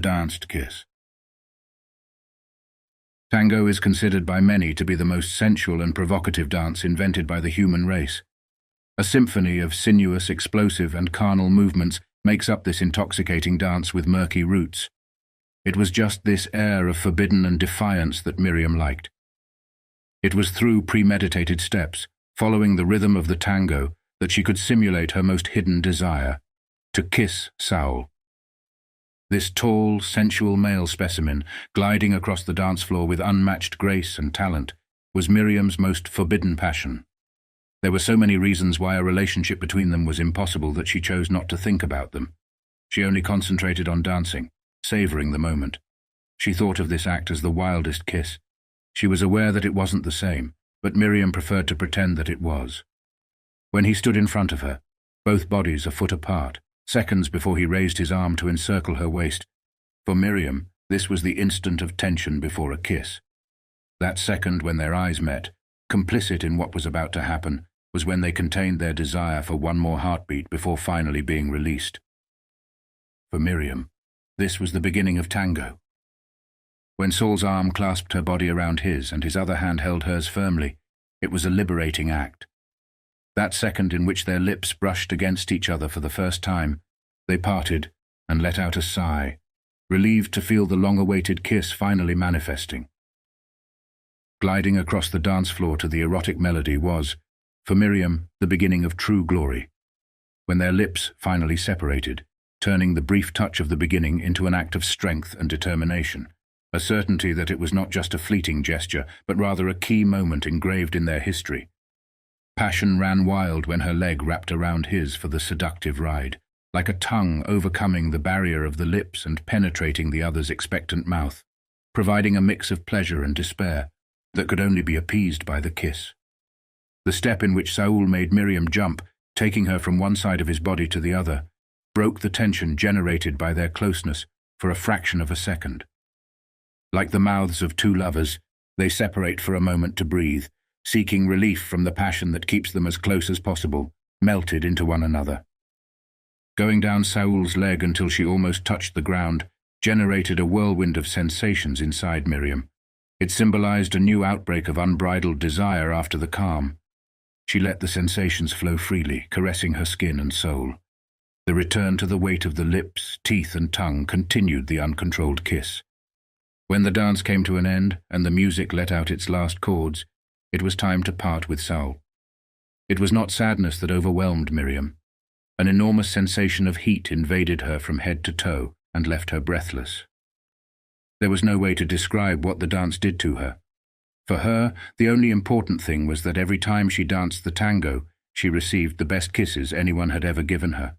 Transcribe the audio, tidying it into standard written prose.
danced kiss. Tango is considered by many to be the most sensual and provocative dance invented by the human race. A symphony of sinuous, explosive, and carnal movements makes up this intoxicating dance with murky roots. It was just this air of forbidden and defiance that Miriam liked. It was through premeditated steps, following the rhythm of the tango, that she could simulate her most hidden desire, to kiss Saúl. This tall, sensual male specimen, gliding across the dance floor with unmatched grace and talent, was Miriam's most forbidden passion. There were so many reasons why a relationship between them was impossible that she chose not to think about them. She only concentrated on dancing, savoring the moment. She thought of this act as the wildest kiss. She was aware that it wasn't the same, but Miriam preferred to pretend that it was. When he stood in front of her, both bodies a foot apart, seconds before he raised his arm to encircle her waist, for Miriam, this was the instant of tension before a kiss. That second when their eyes met, complicit in what was about to happen, was when they contained their desire for one more heartbeat before finally being released. For Miriam, this was the beginning of tango. When Saul's arm clasped her body around his and his other hand held hers firmly, it was a liberating act. That second in which their lips brushed against each other for the first time, they parted and let out a sigh, relieved to feel the long-awaited kiss finally manifesting. Gliding across the dance floor to the erotic melody was, for Miriam, the beginning of true glory. When their lips finally separated, turning the brief touch of the beginning into an act of strength and determination, a certainty that it was not just a fleeting gesture, but rather a key moment engraved in their history. Passion ran wild when her leg wrapped around his for the seductive ride, like a tongue overcoming the barrier of the lips and penetrating the other's expectant mouth, providing a mix of pleasure and despair that could only be appeased by the kiss. The step in which Saúl made Miriam jump, taking her from one side of his body to the other, broke the tension generated by their closeness for a fraction of a second. Like the mouths of two lovers, they separate for a moment to breathe, seeking relief from the passion that keeps them as close as possible, melted into one another. Going down Saúl's leg until she almost touched the ground generated a whirlwind of sensations inside Miriam. It symbolized a new outbreak of unbridled desire after the calm. She let the sensations flow freely, caressing her skin and soul. The return to the weight of the lips, teeth, and tongue continued the uncontrolled kiss. When the dance came to an end and the music let out its last chords, it was time to part with Saúl. It was not sadness that overwhelmed Miriam. An enormous sensation of heat invaded her from head to toe and left her breathless. There was no way to describe what the dance did to her. For her, the only important thing was that every time she danced the tango, she received the best kisses anyone had ever given her.